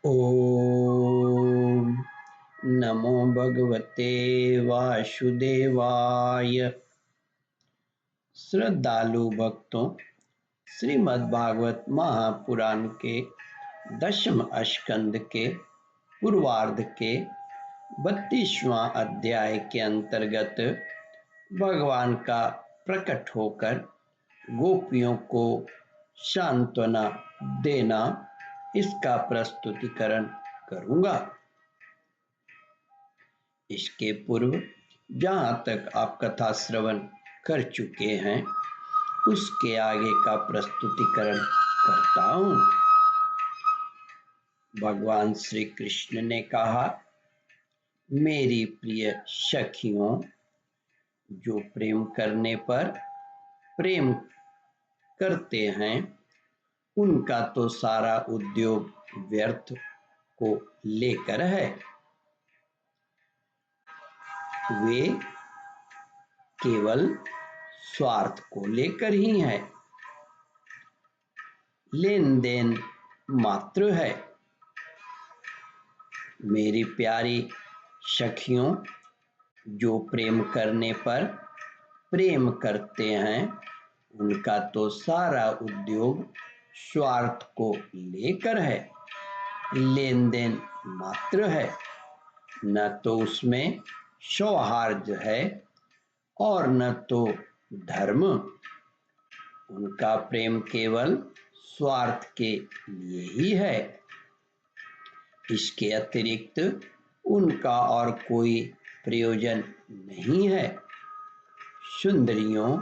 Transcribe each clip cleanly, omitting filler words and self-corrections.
ओम नमो भगवते वासुदेवाय। श्रद्धालु भक्तों, श्रीमद्भागवत महापुराण के दशम स्कंद के पूर्वार्ध के 32वां अध्याय के अंतर्गत भगवान का प्रकट होकर गोपियों को सांत्वना देना, इसका प्रस्तुतिकरण करूंगा। इसके पूर्व जहां तक आप कथा श्रवण कर चुके हैं, उसके आगे का प्रस्तुतिकरण करता हूं। भगवान श्री कृष्ण ने कहा, मेरी प्रिय सखियों, जो प्रेम करने पर प्रेम करते हैं, उनका तो सारा उद्योग व्यर्थ को लेकर है। वे केवल स्वार्थ को लेकर ही है, लेन देन मात्र है। मेरी प्यारी सखियों, जो प्रेम करने पर प्रेम करते हैं, उनका तो सारा उद्योग स्वार्थ को लेकर है, लेन देन मात्र है। न तो उसमें सौहार्द है और न तो धर्म। उनका प्रेम केवल स्वार्थ के लिए ही है। इसके अतिरिक्त उनका और कोई प्रयोजन नहीं है। सुंदरियों,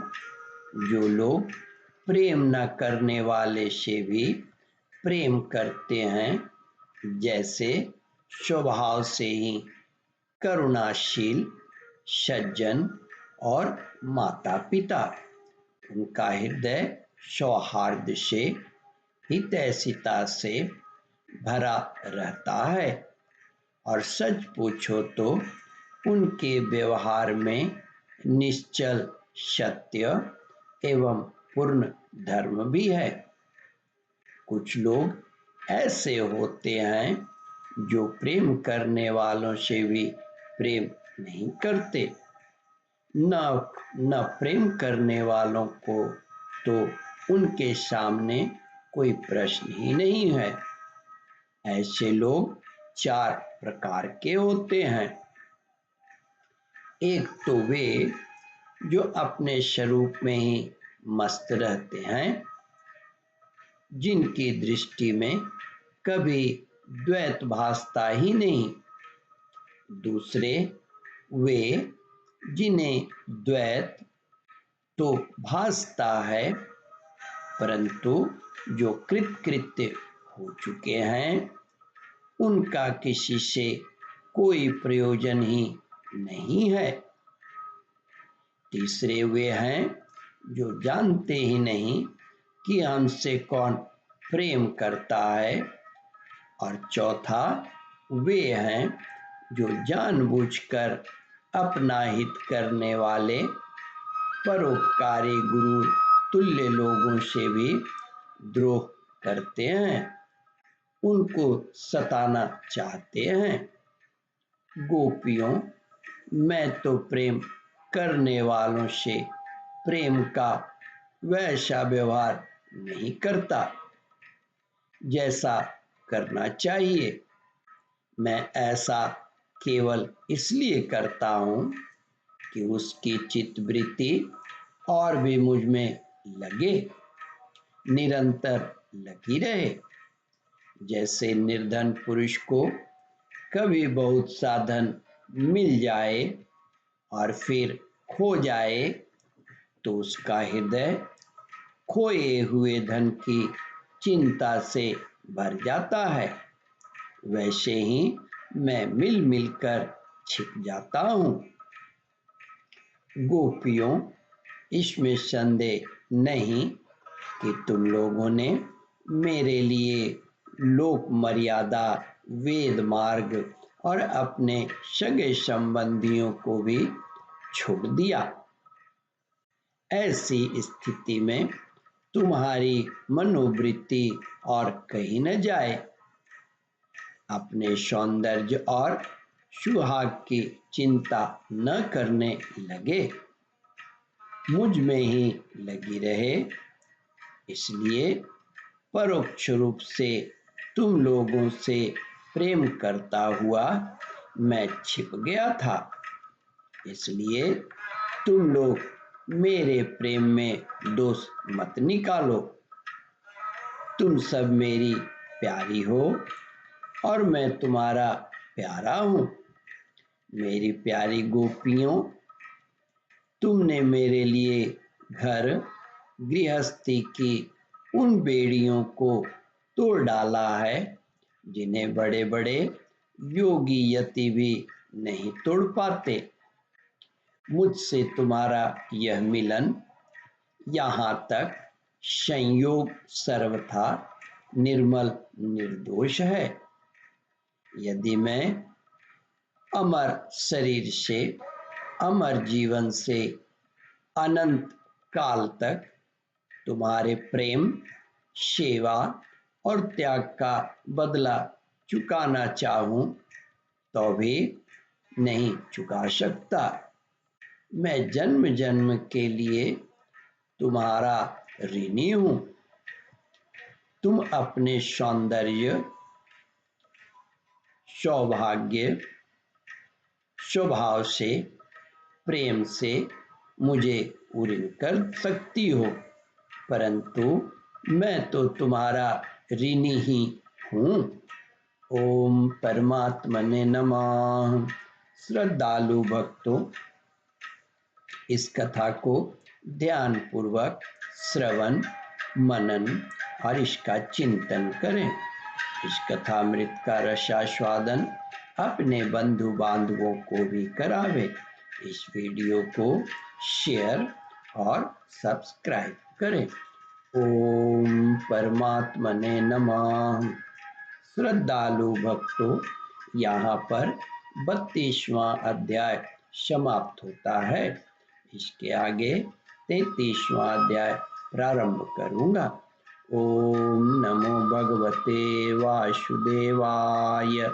जो लोग प्रेम न करने वाले से भी प्रेम करते हैं, जैसे स्वभाव से ही करुणाशील सज्जन और माता पिता, उनका हृदय सौहार्द से, हितैषिता से भरा रहता है। और सच पूछो तो उनके व्यवहार में निश्चल सत्य एवं पूर्ण धर्म भी है। कुछ लोग ऐसे होते हैं जो प्रेम करने वालों से भी प्रेम नहीं करते। न प्रेम करने वालों को तो उनके सामने कोई प्रश्न ही नहीं है। ऐसे लोग 4 प्रकार के होते हैं। एक तो वे जो अपने स्वरूप में ही मस्त रहते हैं, जिनकी दृष्टि में कभी द्वैत भासता ही नहीं। दूसरे वे जिन्हें द्वैत तो भासता है, परंतु जो कृतकृत्य हो चुके हैं, उनका किसी से कोई प्रयोजन ही नहीं है। तीसरे वे हैं जो जानते ही नहीं कि हमसे कौन प्रेम करता है। और चौथा वे हैं जो जानबूझकर अपना हित करने वाले परोपकारी गुरु तुल्य लोगों से भी द्रोह करते हैं, उनको सताना चाहते हैं। गोपियों, मैं तो प्रेम करने वालों से प्रेम का वैसा व्यवहार नहीं करता जैसा करना चाहिए। मैं ऐसा केवल इसलिए करता हूँ कि उसकी चित्तवृत्ति और भी मुझ में लगे, निरंतर लगी रहे। जैसे निर्धन पुरुष को कभी बहुत साधन मिल जाए और फिर खो जाए, तो उसका हृदय खोए हुए धन की चिंता से भर जाता है। वैसे ही मैं मिल मिलकर छिप जाता हूँ। गोपियों, इसमें संदेह नहीं कि तुम लोगों ने मेरे लिए लोक मर्यादा, वेद मार्ग और अपने सगे संबंधियों को भी छोड़ दिया। ऐसी स्थिति में तुम्हारी मनोवृत्ति और कहीं न जाए। अपने सौंदर्य और सुहाग की चिंता न करने लगे, मुझ में ही लगी रहे। इसलिए परोक्ष रूप से तुम लोगों से प्रेम करता हुआ मैं छिप गया था। इसलिए तुम लोग मेरे प्रेम में दोष मत निकालो। तुम सब मेरी प्यारी हो और मैं तुम्हारा प्यारा हूँ। मेरी प्यारी गोपियों, तुमने मेरे लिए घर गृहस्थी की उन बेड़ियों को तोड़ डाला है जिन्हें बड़े बड़े योगी यति भी नहीं तोड़ पाते। मुझसे तुम्हारा यह मिलन यहाँ तक संयोग सर्वथा निर्मल निर्दोष है। यदि मैं अमर शरीर से अमर जीवन से अनंत काल तक तुम्हारे प्रेम, सेवा और त्याग का बदला चुकाना चाहूं तो भी नहीं चुका सकता। मैं जन्म जन्म के लिए तुम्हारा ऋणी हूं। तुम अपने सौंदर्य, सौभाग्य, स्वभाव से, प्रेम से मुझे उऋण कर सकती हो, परंतु मैं तो तुम्हारा ऋणी ही हूँ। ओम परमात्मने नमः। श्रद्धालु भक्तों, इस कथा को ध्यान पूर्वक श्रवण, मनन और इसका चिंतन करें। इस कथामृत का रसास्वादन अपने बंधु बांधवों को भी करावे। इस वीडियो को शेयर और सब्सक्राइब करें। ओम परमात्मने नमः। श्रद्धालु भक्तों, यहाँ पर 32वां अध्याय समाप्त होता है। इसके आगे 33वां अध्याय प्रारंभ करूँगा। ओम नमो भगवते वासुदेवाय।